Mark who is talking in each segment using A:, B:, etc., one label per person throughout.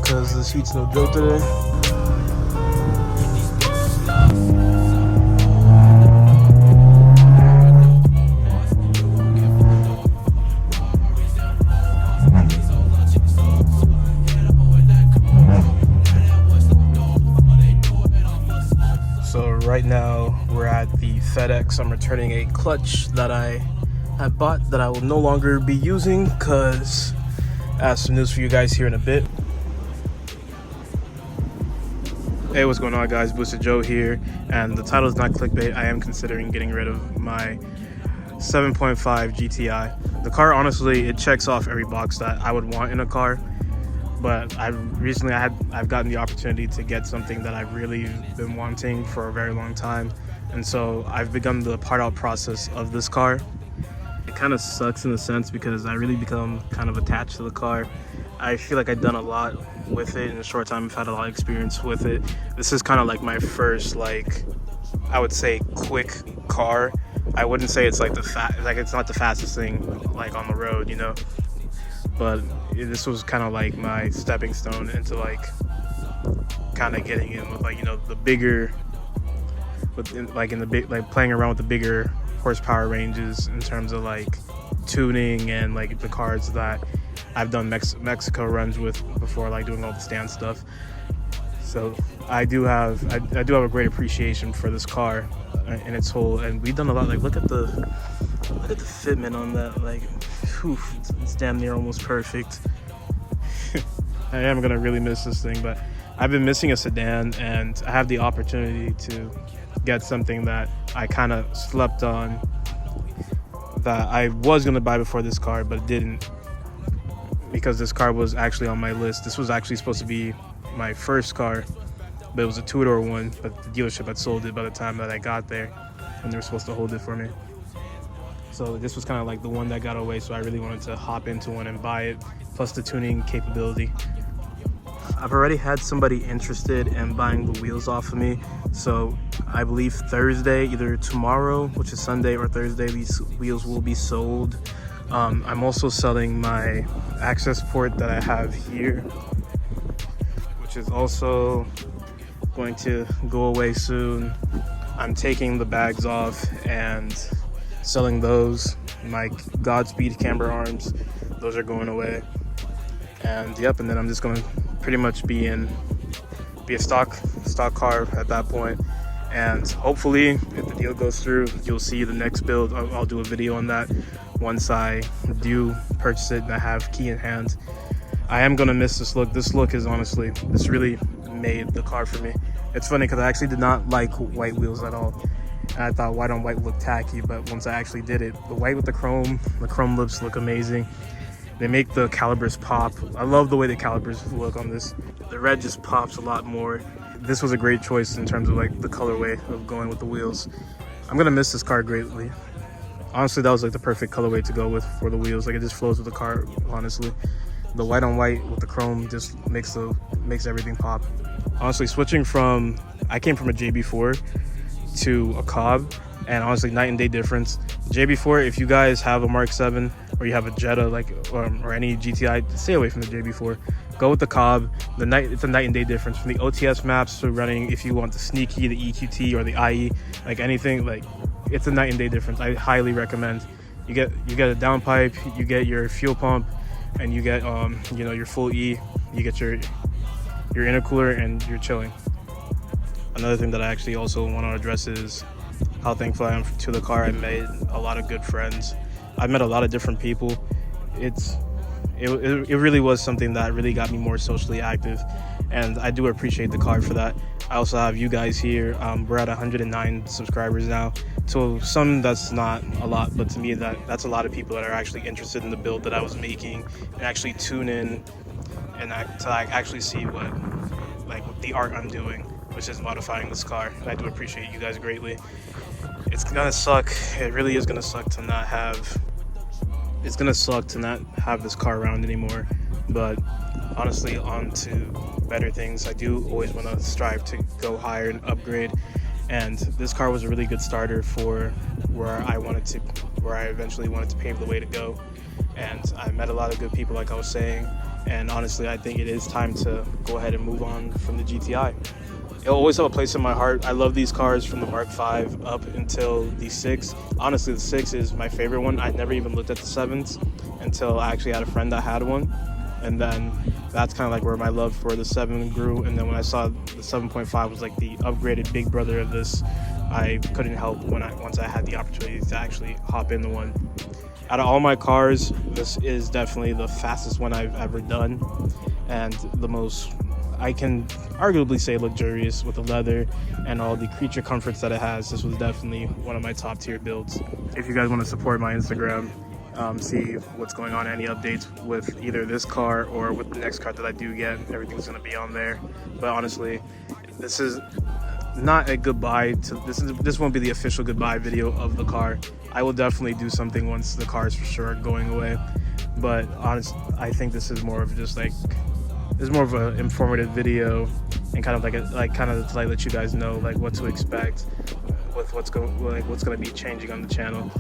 A: because this heat's no joke today. So right now we're at the FedEx. I'm returning a clutch that I bought that I will no longer be using because I have some news for you guys here in a bit. Hey, what's going on, guys? Boosted Joe here, and the title is not clickbait. I am considering getting rid of my 7.5 GTI. The car, honestly, it checks off every box that I would want in a car. But I've gotten the opportunity to get something that I've really been wanting for a very long time, and so I've begun the part out process of this car. It kind of sucks in a sense because I really become kind of attached to the car. I feel like I've done a lot with it in a short time. I've had a lot of experience with it. This is kind of like my first, like, I would say, quick car. I wouldn't say it's like it's not the fastest thing like on the road, you know. But this was kind of like my stepping stone into like kind of getting in with, like, you know, the bigger, playing around with the bigger horsepower ranges in terms of like tuning and like the cars that I've done Mexico runs with before, like doing all the stand stuff. So I do have a great appreciation for this car and its whole, and we've done a lot. Like look at the fitment on that, like whew, it's damn near almost perfect. I am gonna really miss this thing, but I've been missing a sedan, and I have the opportunity to get something that I kind of slept on, that I was gonna buy before this car but didn't, because this car was actually on my list. This was actually supposed to be my first car, but it was a two-door one, but the dealership had sold it by the time that I got there, and they were supposed to hold it for me. So this was kind of like the one that got away, so I really wanted to hop into one and buy it, plus the tuning capability. I've already had somebody interested in buying the wheels off of me, so I believe Thursday, either tomorrow, which is Sunday, or Thursday, these wheels will be sold. I'm also selling my access port that I have here, which is also going to go away soon. I'm taking the bags off and selling those. My Godspeed camber arms, those are going away. And yep, and then I'm just going to pretty much be a stock car at that point. And hopefully, if the deal goes through, you'll see the next build. I'll do a video on that once I do purchase it and I have key in hand. I am gonna miss this look. This look is honestly, this really made the car for me. It's funny because I actually did not like white wheels at all. And I thought white on white looked tacky, but once I actually did it, the white with the chrome lips look amazing. They make the calipers pop. I love the way the calipers look on this. The red just pops a lot more. This was a great choice in terms of like the colorway of going with the wheels. I'm gonna miss this car greatly. Honestly, that was like the perfect colorway to go with for the wheels. Like it just flows with the car, honestly. The white on white with the chrome just makes everything pop. Honestly, switching from, I came from a JB4 to a Cobb, and honestly, night and day difference. JB4, if you guys have a Mark 7 or you have a Jetta, like or any GTI, stay away from the JB4. Go with the Cobb. It's a night and day difference from the OTS maps to running. If you want the Sneaky, the EQT, or the IE, like anything, like it's a night and day difference. I highly recommend. You get a downpipe, you get your fuel pump, and you get you know, your full E. You get your intercooler, and you're chilling. Another thing that I actually also want to address is how thankful I am to the car. I made a lot of good friends. I met a lot of different people. It really was something that really got me more socially active, and I do appreciate the car for that. I also have you guys here. We're at 109 subscribers now. To some, that's not a lot, but to me, that's a lot of people that are actually interested in the build that I was making and actually tune in and to actually see what the art I'm doing, which is modifying this car. And I do appreciate you guys greatly. It's gonna suck. It really is gonna suck to not have. It's gonna suck to not have this car around anymore. But honestly, on to better things. I do always want to strive to go higher and upgrade. And this car was a really good starter for where I eventually wanted to pave the way to go. and I met a lot of good people, like I was saying. And honestly, I think it is time to go ahead and move on from the GTI. It'll always have a place in my heart. I love these cars from the Mark V up until the 6. Honestly, the 6 is my favorite one. I never even looked at the 7s until I actually had a friend that had one. And then that's kind of like where my love for the 7 grew. And then when I saw the 7.5 was like the upgraded big brother of this, I couldn't help once I had the opportunity to actually hop in the one. Out of all my cars, this is definitely the fastest one I've ever done, and the most, I can arguably say, luxurious with the leather and all the creature comforts that it has. This was definitely one of my top tier builds. If you guys want to support my Instagram, see what's going on, any updates with either this car or with the next car that I do get, everything's going to be on there. But honestly, this is not a goodbye to this won't be the official goodbye video of the car. I will definitely do something once the car is for sure going away, but honestly, I think this is more of just like, this is more of an informative video and kind of like kind of to let you guys know like what to expect with what's going to be changing on the channel.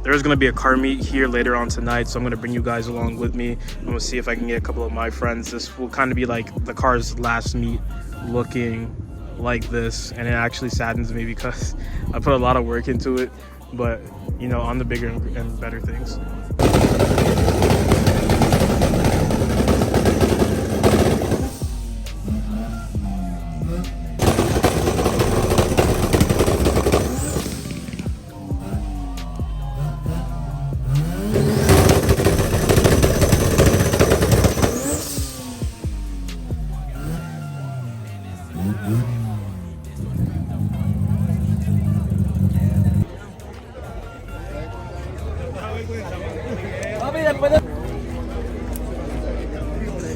A: There's going to be a car meet here later on tonight, so I'm going to bring you guys along with me. I'm going to see if I can get a couple of my friends. This will kind of be like the car's last meet looking like this, and it actually saddens me because I put a lot of work into it, but you know, on the bigger and better things.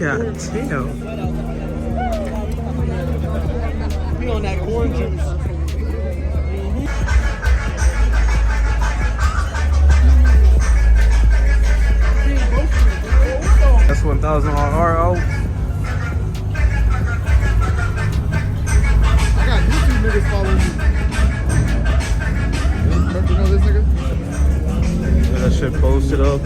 A: Yeah, damn.
B: Be on that corn juice.
A: That's 1,000 on RO.
B: I got YouTube niggas following me. You know this nigga?
A: That shit posted up.